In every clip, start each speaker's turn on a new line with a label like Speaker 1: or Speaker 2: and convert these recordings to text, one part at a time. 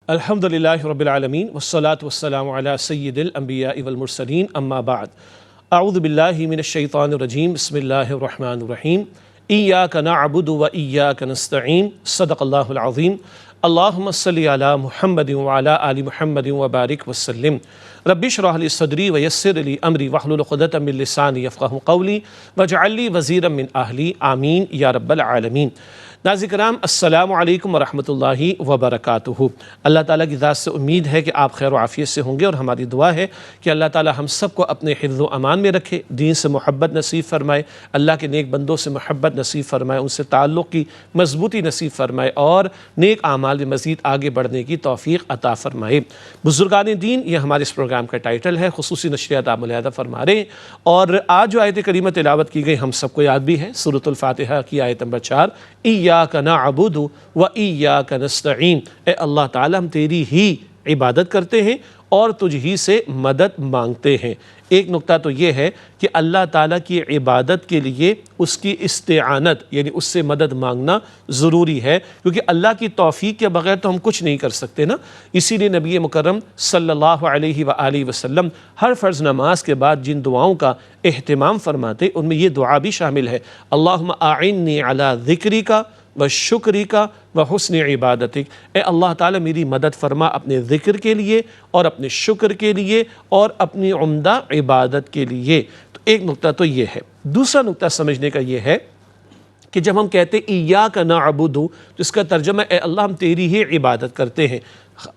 Speaker 1: الحمدللہ رب العالمین والصلاة والسلام علی سید الانبیاء والمرسلین اما بعد اعوذ باللہ من الشیطان الرجیم بسم اللہ الرحمن الرحیم ایاک نعبد و ایاک نستعین صدق اللہ العظیم اللہم صلی علی محمد وعلی آل محمد وبارک وسلم رب اشرح لی صدری ویسر لی امری واحلل عقدۃ من لسانی یفقہوا قولی واجعل لی وزیرا من اہلی آمین یا رب العالمین۔ ناظرین کرام السلام علیکم ورحمۃ اللہ وبرکاتہ۔ اللہ تعالیٰ کی ذات سے امید ہے کہ آپ خیر و عافیت سے ہوں گے، اور ہماری دعا ہے کہ اللہ تعالیٰ ہم سب کو اپنے حفظ و امان میں رکھے، دین سے محبت نصیب فرمائے، اللہ کے نیک بندوں سے محبت نصیب فرمائے، ان سے تعلق کی مضبوطی نصیب فرمائے اور نیک اعمال میں مزید آگے بڑھنے کی توفیق عطا فرمائے۔ بزرگان دین، یہ ہمارے اس پروگرام کا ٹائٹل ہے، خصوصی نشریات آپ ملاحظہ فرما رہے ہیں، اور آج جو آیت کریمہ تلاوت کی گئی ہم سب کو یاد بھی ہے، سورۃ الفاتحہ کی آیت نمبر 4، ایاک نعبد و ایاک نستعین۔ اے اللہ تعالیٰ ہم تیری ہی عبادت کرتے ہیں اور تجھ ہی سے مدد مانگتے ہیں۔ ایک نقطہ تو یہ ہے کہ اللہ تعالیٰ کی عبادت کے لیے اس کی استعانت یعنی اس سے مدد مانگنا ضروری ہے، کیونکہ اللہ کی توفیق کے بغیر تو ہم کچھ نہیں کر سکتے نا۔ اسی لیے نبی مکرم صلی اللہ علیہ وآلہ وسلم ہر فرض نماز کے بعد جن دعاؤں کا اہتمام فرماتے ان میں یہ دعا بھی شامل ہے، اللہم اعنی علی ذکرک وشکرک وحسن عبادتک۔ اے اللہ تعالیٰ میری مدد فرما اپنے ذکر کے لیے اور اپنے شکر کے لیے اور اپنی عمدہ عبادت کے لیے۔ تو ایک نقطہ تو یہ ہے۔ دوسرا نقطہ سمجھنے کا یہ ہے کہ جب ہم کہتے ایاک نعبد تو اس کا ترجمہ اے اللہ ہم تیری ہی عبادت کرتے ہیں۔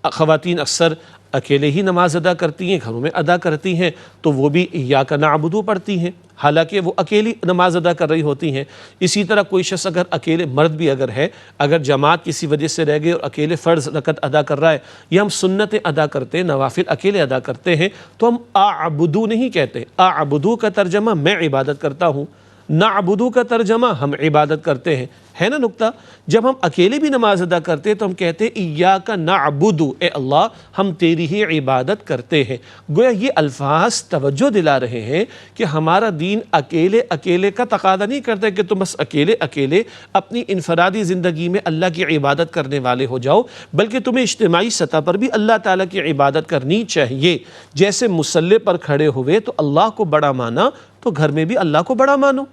Speaker 1: خواتین اکثر اکیلے ہی نماز ادا کرتی ہیں، گھروں میں ادا کرتی ہیں، تو وہ بھی ایاک نعبد پڑھتی ہیں، حالانکہ وہ اکیلی نماز ادا کر رہی ہوتی ہیں۔ اسی طرح کوئی شخص اگر اکیلے، مرد بھی اگر ہے، اگر جماعت کسی وجہ سے رہ گئی اور اکیلے فرض رکعت ادا کر رہا ہے، یا ہم سنتیں ادا کرتے ہیں، نوافل اکیلے ادا کرتے ہیں، تو ہم اعبدو نہیں کہتے۔ اعبدو کا ترجمہ میں عبادت کرتا ہوں، نعبدو کا ترجمہ ہم عبادت کرتے ہیں، ہے نا نقطہ۔ جب ہم اکیلے بھی نماز ادا کرتے ہیں تو ہم کہتے ہیں ایاک نعبد، اے اللہ ہم تیری ہی عبادت کرتے ہیں۔ گویا یہ الفاظ توجہ دلا رہے ہیں کہ ہمارا دین اکیلے اکیلے کا تقاضا نہیں کرتا کہ تم بس اکیلے اکیلے اپنی انفرادی زندگی میں اللہ کی عبادت کرنے والے ہو جاؤ، بلکہ تمہیں اجتماعی سطح پر بھی اللہ تعالیٰ کی عبادت کرنی چاہیے۔ جیسے مصلی پر کھڑے ہوئے تو اللہ کو بڑا مانا، تو گھر میں بھی اللہ کو بڑا مانو،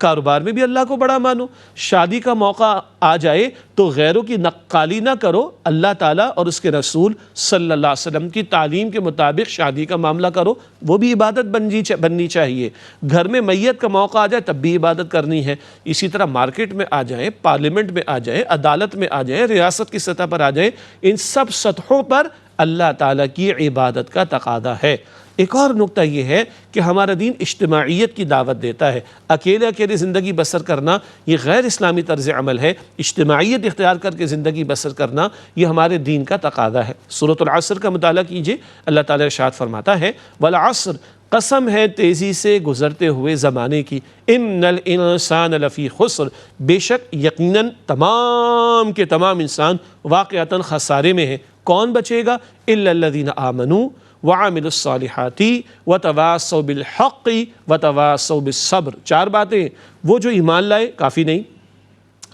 Speaker 1: کاروبار میں بھی اللہ کو بڑا مانو۔ شادی کا موقع آ جائے تو غیروں کی نقالی نہ کرو، اللہ تعالیٰ اور اس کے رسول صلی اللہ علیہ وسلم کی تعلیم کے مطابق شادی کا معاملہ کرو، وہ بھی عبادت بننی چاہیے۔ گھر میں میت کا موقع آ جائے تب بھی عبادت کرنی ہے۔ اسی طرح مارکیٹ میں آ جائیں، پارلیمنٹ میں آ جائیں، عدالت میں آ جائیں، ریاست کی سطح پر آ جائیں، ان سب سطحوں پر اللہ تعالیٰ کی عبادت کا تقاضا ہے۔ ایک اور نقطہ یہ ہے کہ ہمارا دین اجتماعیت کی دعوت دیتا ہے۔ اکیلے اکیلے زندگی بسر کرنا یہ غیر اسلامی طرز عمل ہے۔ اجتماعیت اختیار کر کے زندگی بسر کرنا یہ ہمارے دین کا تقاضا ہے۔ سورۃ العصر کا مطالعہ کیجئے، اللہ تعالیٰ ارشاد فرماتا ہے والعصر، قسم ہے تیزی سے گزرتے ہوئے زمانے کی، ان الانسان لفی خسر، بے شک یقیناً تمام کے تمام انسان واقعتاً خسارے میں ہیں۔ کون بچے گا؟ الا الذین آمنوا وعاملوا الصالحات وتواصوا بالحق وتواصوا بالصبر۔ چار باتیں، وہ جو ایمان لائے کافی نہیں،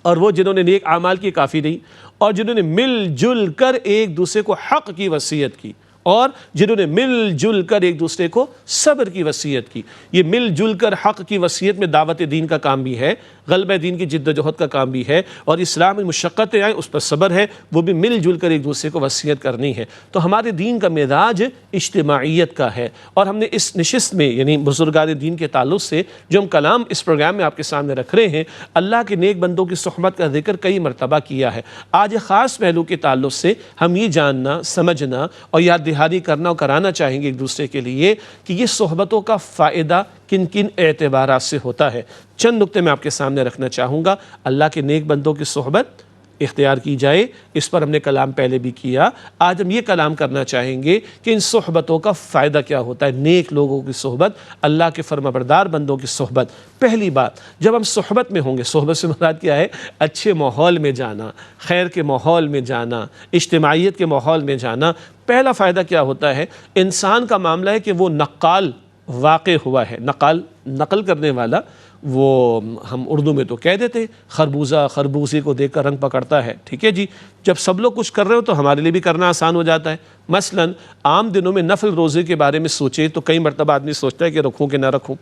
Speaker 1: اور وہ جنہوں نے نیک اعمال کی کافی نہیں، اور جنہوں نے مل جل کر ایک دوسرے کو حق کی وصیت کی، اور جنہوں نے مل جل کر ایک دوسرے کو صبر کی وصیت کی۔ یہ مل جل کر حق کی وصیت میں دعوت دین کا کام بھی ہے، غلبہ دین کی جد و جہد کا کام بھی ہے، اور اسلام میں مشقتیں آئیں اس پر صبر ہے، وہ بھی مل جل کر ایک دوسرے کو وصیت کرنی ہے۔ تو ہمارے دین کا مزاج اجتماعیت کا ہے، اور ہم نے اس نشست میں یعنی بزرگان دین کے تعلق سے جو ہم کلام اس پروگرام میں آپ کے سامنے رکھ رہے ہیں، اللہ کے نیک بندوں کی صحبت کا ذکر کئی مرتبہ کیا ہے۔ آج ایک خاص پہلو کے تعلق سے ہم یہ جاننا، سمجھنا اور یاد دہانی کرنا اور کرانا چاہیں گے ایک دوسرے کے لیے کہ یہ صحبتوں کا فائدہ کن کن اعتبارات سے ہوتا ہے۔ چند نقطے میں آپ کے سامنے رکھنا چاہوں گا۔ اللہ کے نیک بندوں کی صحبت اختیار کی جائے، اس پر ہم نے کلام پہلے بھی کیا۔ آج ہم یہ کلام کرنا چاہیں گے کہ ان صحبتوں کا فائدہ کیا ہوتا ہے۔ نیک لوگوں کی صحبت، اللہ کے فرمانبردار بندوں کی صحبت۔ پہلی بات، جب ہم صحبت میں ہوں گے، صحبت سے مراد کیا ہے؟ اچھے ماحول میں جانا، خیر کے ماحول میں جانا، اجتماعیت کے ماحول میں جانا۔ پہلا فائدہ کیا ہوتا ہے؟ انسان کا معاملہ ہے کہ وہ نقال واقع ہوا ہے، نقل کرنے والا وہ ہم اردو میں تو کہہ دیتے خربوزہ خربوزے کو دیکھ کر رنگ پکڑتا ہے، ٹھیک ہے جی، جب سب لوگ کچھ کر رہے ہو تو ہمارے لیے بھی کرنا آسان ہو جاتا ہے۔ مثلا عام دنوں میں نفل روزے کے بارے میں سوچیں تو کئی مرتبہ آدمی سوچتا ہے کہ رکھوں کہ نہ رکھوں۔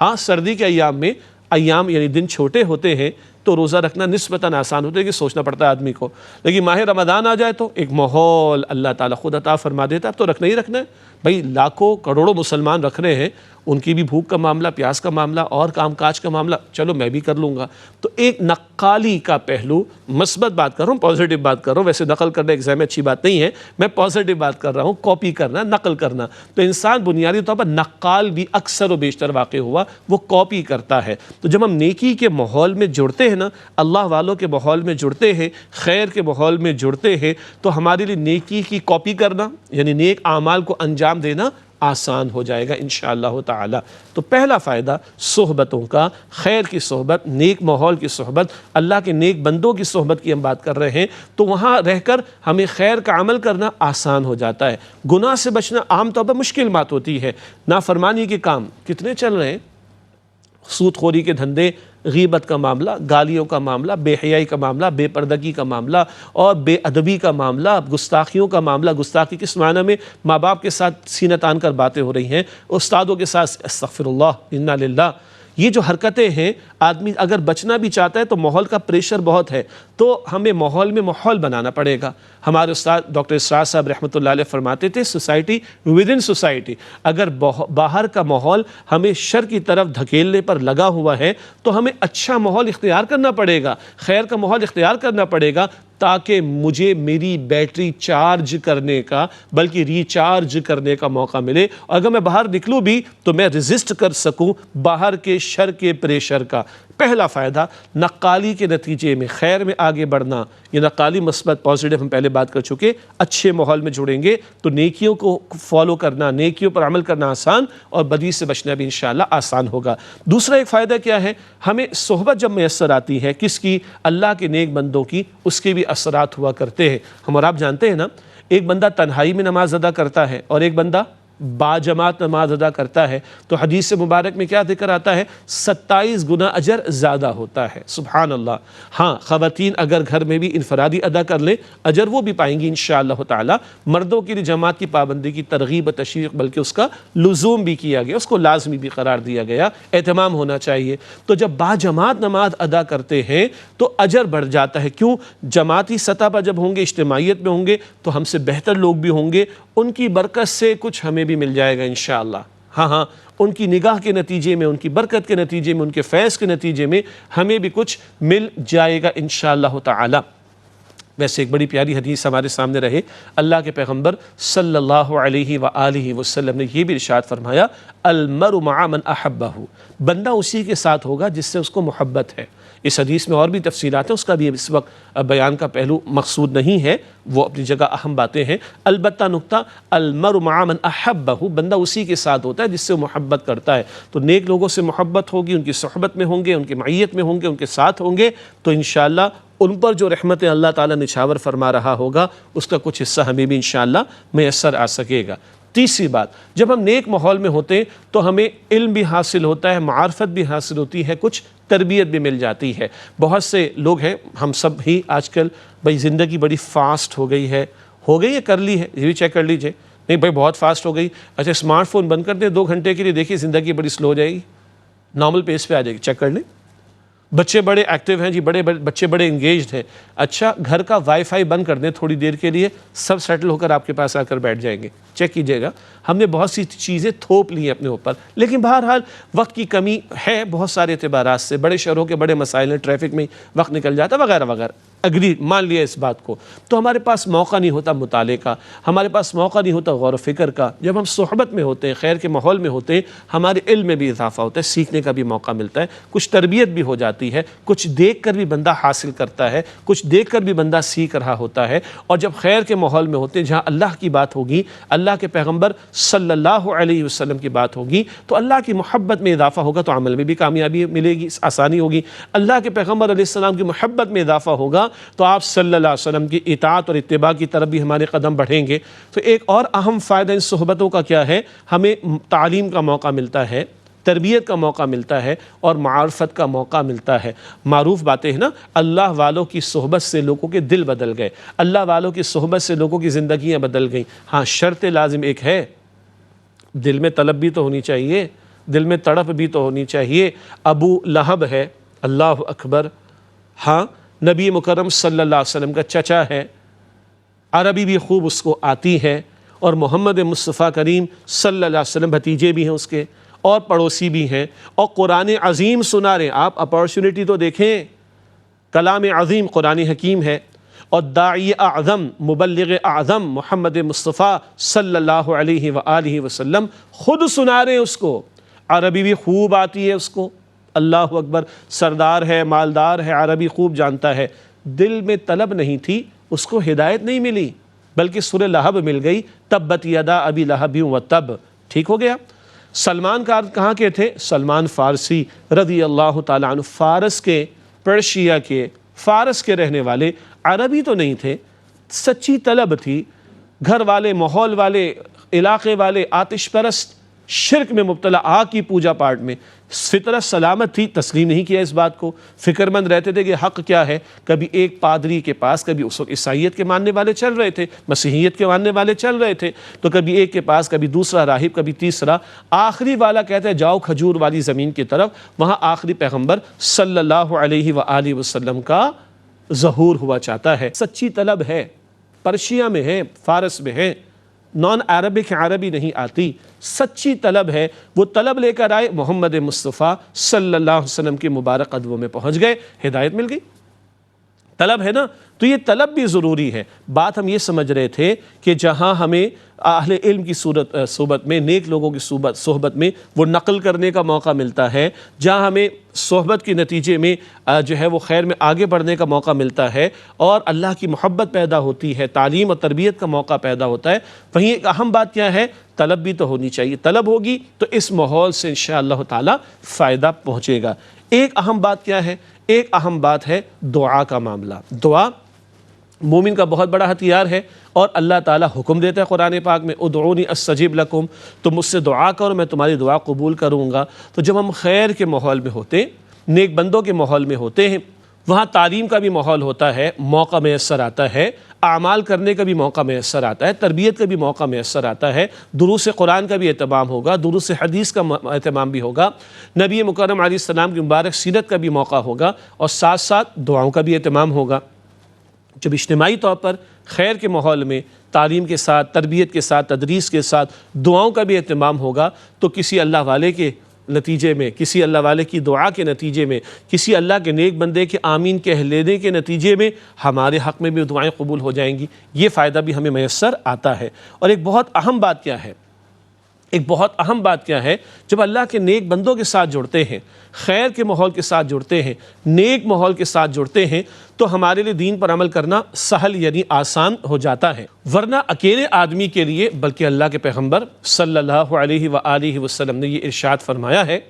Speaker 1: ہاں سردی کے ایام میں یعنی دن چھوٹے ہوتے ہیں تو روزہ رکھنا نسبتاً آسان ہوتا ہے کہ سوچنا پڑتا ہے آدمی کو، لیکن ماہ رمضان آ جائے تو ایک ماحول اللہ تعالیٰ خود عطا فرما دیتا ہے، اب تو رکھنا ہی رکھنا ہے بھائی، لاکھوں کروڑوں مسلمان رکھ رہے ہیں، ان کی بھی بھوک کا معاملہ، پیاس کا معاملہ اور کام کاج کا معاملہ، چلو میں بھی کر لوں گا۔ تو ایک نقالی کا پہلو، مثبت بات کر رہا ہوں، پازیٹیو بات کر رہا ہوں، ویسے نقل کرنا ایگزام میں اچھی بات نہیں ہے، میں پازیٹیو بات کر رہا ہوں، کاپی کرنا، نقل کرنا۔ تو انسان بنیادی طور پر نقال بھی اکثر و بیشتر واقع ہوا وہ کاپی کرتا ہے۔ تو جب ہم نیکی کے ماحول میں جڑتے ہیں نا، اللہ والوں کے ماحول میں جڑتے ہیں، خیر کے ماحول میں جڑتے ہیں، تو ہمارے لیے نیکی کی کاپی کرنا یعنی نیک اعمال کو انجام دینا آسان ہو جائے گا انشاءاللہ تعالی۔ تو پہلا فائدہ صحبتوں کا، خیر کی صحبت، نیک ماحول کی صحبت، اللہ کے نیک بندوں کی صحبت کی ہم بات کر رہے ہیں، تو وہاں رہ کر ہمیں خیر کا عمل کرنا آسان ہو جاتا ہے۔ گناہ سے بچنا عام طور پر مشکل بات ہوتی ہے، نافرمانی کے کام کتنے چل رہے ہیں، سود خوری کے دھندے، غیبت کا معاملہ، گالیوں کا معاملہ، بے حیائی کا معاملہ، بے پردگی کا معاملہ اور بے ادبی کا معاملہ، گستاخیوں کا معاملہ۔ گستاخی کس معنی میں؟ ماں باپ کے ساتھ سینہ تان کر باتیں ہو رہی ہیں، استادوں کے ساتھ استغفر اللہ انا للہ، یہ جو حرکتیں ہیں، آدمی اگر بچنا بھی چاہتا ہے تو ماحول کا پریشر بہت ہے، تو ہمیں ماحول میں ماحول بنانا پڑے گا۔ ہمارے استاد ڈاکٹر اسرار صاحب رحمۃ اللہ علیہ فرماتے تھے سوسائٹی ود ان سوسائٹی، اگر باہر کا ماحول ہمیں شر کی طرف دھکیلنے پر لگا ہوا ہے تو ہمیں اچھا ماحول اختیار کرنا پڑے گا، خیر کا ماحول اختیار کرنا پڑے گا، تاکہ مجھے میری بیٹری چارج کرنے کا بلکہ ریچارج کرنے کا موقع ملے، اور اگر میں باہر نکلوں بھی تو میں ریزسٹ کر سکوں باہر کے شر کے پریشر کا۔ پہلا فائدہ نقالی کے نتیجے میں خیر میں آگے بڑھنا، یہ نقالی مثبت پازیٹیو ہم پہلے بات کر چکے، اچھے ماحول میں جڑیں گے تو نیکیوں کو فالو کرنا، نیکیوں پر عمل کرنا آسان اور بدی سے بچنا بھی انشاءاللہ آسان ہوگا۔ دوسرا ایک فائدہ کیا ہے، ہمیں صحبت جب میسر آتی ہے کس کی؟ اللہ کے نیک بندوں کی، اس کے بھی اثرات ہوا کرتے ہیں۔ ہم اور آپ جانتے ہیں نا، ایک بندہ تنہائی میں نماز ادا کرتا ہے اور ایک بندہ باجماعت نماز ادا کرتا ہے تو حدیث مبارک میں کیا ذکر آتا ہے؟ 27 گنا اجر زیادہ ہوتا ہے، سبحان اللہ۔ ہاں خواتین اگر گھر میں بھی انفرادی ادا کر لیں اجر وہ بھی پائیں گی انشاءاللہ تعالی۔ مردوں کے لیے جماعت کی پابندی کی ترغیب و تشویق بلکہ اس کا لزوم بھی کیا گیا، اس کو لازمی بھی قرار دیا گیا، اہتمام ہونا چاہیے۔ تو جب باجماعت نماز ادا کرتے ہیں تو اجر بڑھ جاتا ہے، کیوں؟ جماعتی سطح پر جب ہوں گے، اجتماعیت میں ہوں گے تو ہم سے بہتر لوگ بھی ہوں گے، ان کی برکت سے کچھ ہمیں بھی مل جائے گا انشاءاللہ۔ ہاں ان کی نگاہ کے نتیجے میں، ان کی برکت کے نتیجے میں، ان کے فیض کے نتیجے میں ہمیں بھی کچھ مل جائے گا انشاءاللہ تعالی۔ ویسے ایک بڑی پیاری حدیث ہمارے سامنے رہے، اللہ کے پیغمبر صلی اللہ علیہ وآلہ وسلم نے یہ بھی ارشاد فرمایا، المرء مع من احبہ، بندہ اسی کے ساتھ ہوگا جس سے اس کو محبت ہے۔ اس حدیث میں اور بھی تفصیلات ہیں، اس کا بھی اس وقت بیان کا پہلو مقصود نہیں ہے، وہ اپنی جگہ اہم باتیں ہیں۔ البتہ نقطہ المرء مع من احبہ، بندہ اسی کے ساتھ ہوتا ہے جس سے وہ محبت کرتا ہے۔ تو نیک لوگوں سے محبت ہوگی، ان کی صحبت میں ہوں گے، ان کی معیت میں ہوں گے، ان کے ساتھ ہوں گے تو انشاءاللہ ان پر جو رحمت اللہ تعالیٰ نچھاور فرما رہا ہوگا اس کا کچھ حصہ ہمیں بھی انشاءاللہ میسر آ سکے گا۔ تیسری بات، جب ہم نیک ماحول میں ہوتے ہیں تو ہمیں علم بھی حاصل ہوتا ہے، معرفت بھی حاصل ہوتی ہے، کچھ تربیت بھی مل جاتی ہے۔ بہت سے لوگ ہیں، ہم سب ہی آج کل بھائی زندگی بڑی فاسٹ ہو گئی ہے کر لی ہے، یہ بھی چیک کر لیجئے، نہیں بھائی بہت فاسٹ ہو گئی، اچھا اسمارٹ فون بند کر دیں 2 گھنٹے کے لیے، دیکھیے زندگی بڑی سلو ہو جائے گی، نارمل پیس پہ آ جائے گی، چیک کر لیں۔ بچے بڑے ایکٹیو ہیں جی، بچے بڑے انگیجڈ ہیں، اچھا گھر کا وائی فائی بند کر دیں تھوڑی دیر کے لیے، سب سیٹل ہو کر آپ کے پاس آ کر بیٹھ جائیں گے۔ چیک کیجئے گا، ہم نے بہت سی چیزیں تھوپ لی ہیں اپنے اوپر، لیکن بہرحال وقت کی کمی ہے بہت سارے اعتبارات سے، بڑے شہروں کے بڑے مسائل ہیں، ٹریفک میں وقت نکل جاتا ہے وغیرہ وغیرہ، اگری مان لیا اس بات کو، تو ہمارے پاس موقع نہیں ہوتا مطالعے کا، ہمارے پاس موقع نہیں ہوتا غور و فکر کا۔ جب ہم صحبت میں ہوتے ہیں، خیر کے ماحول میں ہوتے ہیں، ہمارے علم میں بھی اضافہ ہوتا ہے، سیکھنے کا بھی موقع ملتا ہے، کچھ تربیت بھی ہو جاتی ہے، کچھ دیکھ کر بھی بندہ حاصل کرتا ہے، کچھ دیکھ کر بھی بندہ سیکھ رہا ہوتا ہے۔ اور جب خیر کے ماحول میں ہوتے ہیں جہاں اللہ کی بات ہوگی، اللہ کے پیغمبر صلی اللہ علیہ وسلم کی بات ہوگی، تو اللہ کی محبت میں اضافہ ہوگا تو عمل میں بھی کامیابی ملے گی، آسانی ہوگی۔ اللہ کے پیغمبر علیہ السلام کی محبت میں اضافہ ہوگا تو آپ صلی اللہ علیہ وسلم کی اطاعت اور اتباع کی طرف بھی ہمارے قدم بڑھیں گے۔ تو ایک اور اہم فائدہ ان صحبتوں کا کیا ہے، ہمیں تعلیم کا موقع ملتا ہے، تربیت کا موقع ملتا ہے اور معارفت کا موقع ملتا ہے۔ معروف باتیں ہیں نا، اللہ والوں کی صحبت سے لوگوں کے دل بدل گئے، اللہ والوں کی صحبت سے لوگوں کی زندگیاں بدل گئیں۔ ہاں، شرط لازم ایک ہے، دل میں طلب بھی تو ہونی چاہیے، دل میں تڑپ بھی تو ہونی چاہیے۔ ابو لہب ہے، اللہ اکبر، ہاں نبی مکرم صلی اللہ علیہ وسلم کا چچا ہے، عربی بھی خوب اس کو آتی ہے، اور محمد مصطفیٰ کریم صلی اللہ علیہ وسلم بھتیجے بھی ہیں اس کے، اور پڑوسی بھی ہیں، اور قرآن عظیم سنا رہے ہیں۔ آپ اپارچونٹی تو دیکھیں، کلام عظیم قرآن حکیم ہے، اور داعی اعظم مبلغ اعظم محمد مصطفیٰ صلی اللہ علیہ وآلہ وسلم خود سنا رہے ہیں اس کو، عربی بھی خوب آتی ہے اس کو، اللہ اکبر، سردار ہے، مالدار ہے، عربی خوب جانتا ہے۔ دل میں طلب نہیں تھی، اس کو ہدایت نہیں ملی، بلکہ سورہ لہب مل گئی، تبت یدا ابی لہب وتب، ٹھیک ہو گیا۔ سلمان کہاں کے تھے؟ سلمان فارسی رضی اللہ تعالیٰ عنہ، فارس کے، پرشیا کے، فارس کے رہنے والے، عربی تو نہیں تھے، سچی طلب تھی، گھر والے، ماحول والے، علاقے والے آتش پرست، شرک میں مبتلا، آگ کی پوجا پاٹ میں، فطرت سلامت تھی، تسلیم نہیں کیا اس بات کو، فکر مند رہتے تھے کہ حق کیا ہے۔ کبھی ایک پادری کے پاس، کبھی اس وقت عیسائیت کے ماننے والے چل رہے تھے، مسیحیت کے ماننے والے چل رہے تھے، تو کبھی ایک کے پاس، کبھی دوسرا راہب، کبھی تیسرا، آخری والا کہتا ہے جاؤ کھجور والی زمین کی طرف، وہاں آخری پیغمبر صلی اللہ علیہ وآلہ وسلم کا ظہور ہوا چاہتا ہے۔ سچی طلب ہے، پرشیا میں ہے، فارس میں ہے، نان عربک عربی نہیں آتی، سچی طلب ہے، وہ طلب لے کر آئے، محمد مصطفیٰ صلی اللہ علیہ وسلم کے مبارک قدموں میں پہنچ گئے، ہدایت مل گئی۔ طلب ہے نا، تو یہ طلب بھی ضروری ہے۔ بات ہم یہ سمجھ رہے تھے کہ جہاں ہمیں اہل علم کی صحبت میں، نیک لوگوں کی صحبت میں وہ نقل کرنے کا موقع ملتا ہے، جہاں ہمیں صحبت کے نتیجے میں جو ہے وہ خیر میں آگے بڑھنے کا موقع ملتا ہے، اور اللہ کی محبت پیدا ہوتی ہے، تعلیم اور تربیت کا موقع پیدا ہوتا ہے، وہیں ایک اہم بات کیا ہے؟ طلب بھی تو ہونی چاہیے۔ طلب ہوگی تو اس ماحول سے انشاءاللہ تعالی فائدہ پہنچے گا۔ ایک اہم بات کیا ہے؟ ایک اہم بات ہے دعا کا معاملہ۔ دعا مومن کا بہت بڑا ہتھیار ہے، اور اللہ تعالیٰ حکم دیتا ہے قرآن پاک میں، ادعونی استجب لکم، تم مجھ سے دعا کرو میں تمہاری دعا قبول کروں گا۔ تو جب ہم خیر کے ماحول میں ہوتے ہیں، نیک بندوں کے ماحول میں ہوتے ہیں، وہاں تعلیم کا بھی ماحول ہوتا ہے، موقع میسر آتا ہے، اعمال کرنے کا بھی موقع میسر آتا ہے، تربیت کا بھی موقع میسر آتا ہے، دروس قرآن کا بھی اہتمام ہوگا، دروس حدیث کا اہتمام بھی ہوگا، نبی مکرم علیہ السلام کی مبارک سیرت کا بھی موقع ہوگا، اور ساتھ ساتھ دعاؤں کا بھی اہتمام ہوگا۔ جب اجتماعی طور پر خیر کے ماحول میں تعلیم کے ساتھ، تربیت کے ساتھ، تدریس کے ساتھ دعاؤں کا بھی اہتمام ہوگا، تو کسی اللہ والے کے نتیجے میں، کسی اللہ والے کی دعا کے نتیجے میں، کسی اللہ کے نیک بندے کے آمین کہہ لینے کے نتیجے میں ہمارے حق میں بھی دعائیں قبول ہو جائیں گی۔ یہ فائدہ بھی ہمیں میسر آتا ہے۔ اور ایک بہت اہم بات کیا ہے؟ ایک بہت اہم بات کیا ہے؟ جب اللہ کے نیک بندوں کے ساتھ جڑتے ہیں، خیر کے ماحول کے ساتھ جڑتے ہیں، نیک ماحول کے ساتھ جڑتے ہیں، تو ہمارے لیے دین پر عمل کرنا سہل یعنی آسان ہو جاتا ہے۔ ورنہ اکیلے آدمی کے لیے، بلکہ اللہ کے پیغمبر صلی اللہ علیہ وآلہ وسلم نے یہ ارشاد فرمایا ہے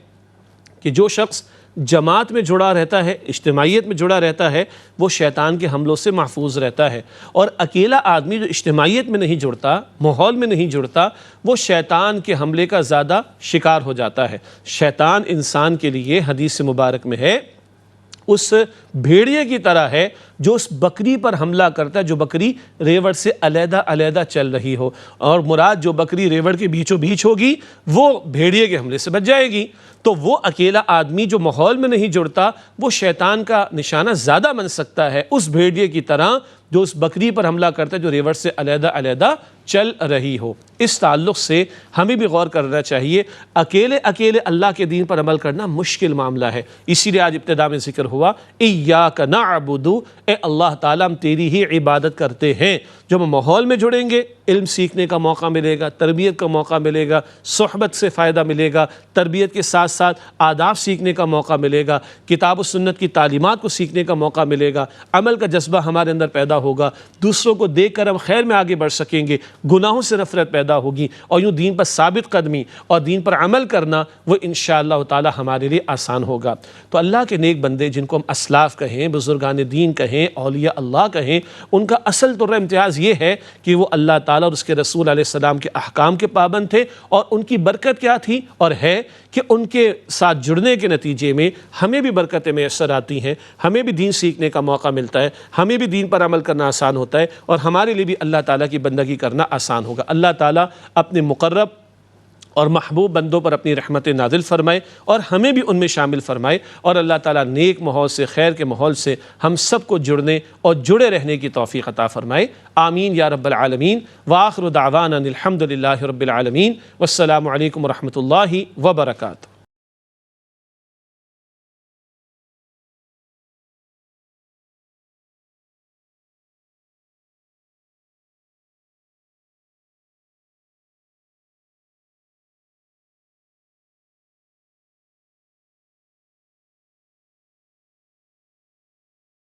Speaker 1: کہ جو شخص جماعت میں جڑا رہتا ہے، اجتماعیت میں جڑا رہتا ہے، وہ شیطان کے حملوں سے محفوظ رہتا ہے، اور اکیلا آدمی جو اجتماعیت میں نہیں جڑتا، ماحول میں نہیں جڑتا، وہ شیطان کے حملے کا زیادہ شکار ہو جاتا ہے۔ شیطان انسان کے لیے حدیث مبارک میں ہے، اس بھیڑیے کی طرح ہے جو اس بکری پر حملہ کرتا ہے، جو بکری ریوڑ سے علیحدہ علیحدہ چل رہی ہو، اور مراد جو بکری ریوڑ کے بیچوں بیچ ہوگی وہ بھیڑیے کے حملے سے بچ جائے گی۔ تو وہ اکیلا آدمی جو ماحول میں نہیں جڑتا، وہ شیطان کا نشانہ زیادہ بن سکتا ہے اس بھیڑیے کی طرح جو اس بکری پر حملہ کرتا ہے جو ریوڑ سے علیحدہ علیحدہ چل رہی ہو۔ اس تعلق سے ہمیں بھی غور کرنا چاہیے، اکیلے اللہ کے دین پر عمل کرنا مشکل معاملہ ہے۔ اسی لیے آج ابتدا میں ذکر ہوا، ایاک نعبد، اے اللہ تعالیٰ ہم تیری ہی عبادت کرتے ہیں۔ جب ہم ماحول میں جڑیں گے، علم سیکھنے کا موقع ملے گا، تربیت کا موقع ملے گا، صحبت سے فائدہ ملے گا، تربیت کے ساتھ ساتھ آداب سیکھنے کا موقع ملے گا، کتاب و سنت کی تعلیمات کو سیکھنے کا موقع ملے گا، عمل کا جذبہ ہمارے اندر پیدا ہوگا، دوسروں کو دیکھ کر ہم خیر میں آگے بڑھ سکیں گے، گناہوں سے نفرت پیدا ہوگی، اور یوں دین پر ثابت قدمی اور دین پر عمل کرنا وہ انشاءاللہ تعالی ہمارے لیے آسان ہوگا۔ تو اللہ کے نیک بندے، جن کو ہم اسلاف کہیں، بزرگان دین کہیں، اولیاء اللہ کہیں، ان کا اصل طور امتیاز انداز یہ ہے کہ وہ اللہ تعالیٰ اور اس کے رسول علیہ السلام کے احکام کے پابند تھے، اور ان کی برکت کیا تھی اور ہے کہ ان کے ساتھ جڑنے کے نتیجے میں ہمیں بھی برکتیں میسر آتی ہیں، ہمیں بھی دین سیکھنے کا موقع ملتا ہے، ہمیں بھی دین پر عمل کرنا آسان ہوتا ہے، اور ہمارے لیے بھی اللہ تعالیٰ کی بندگی کرنا آسان ہوگا۔ اللہ تعالیٰ اپنے مقرب اور محبوب بندوں پر اپنی رحمت نازل فرمائے اور ہمیں بھی ان میں شامل فرمائے، اور اللہ تعالیٰ نیک ماحول سے، خیر کے ماحول سے ہم سب کو جڑنے اور جڑے رہنے کی توفیق عطا فرمائے، آمین یا رب العالمین۔ وآخر دعوانا الحمد للہ رب العالمین، والسلام علیکم ورحمۃ اللہ وبرکاتہ۔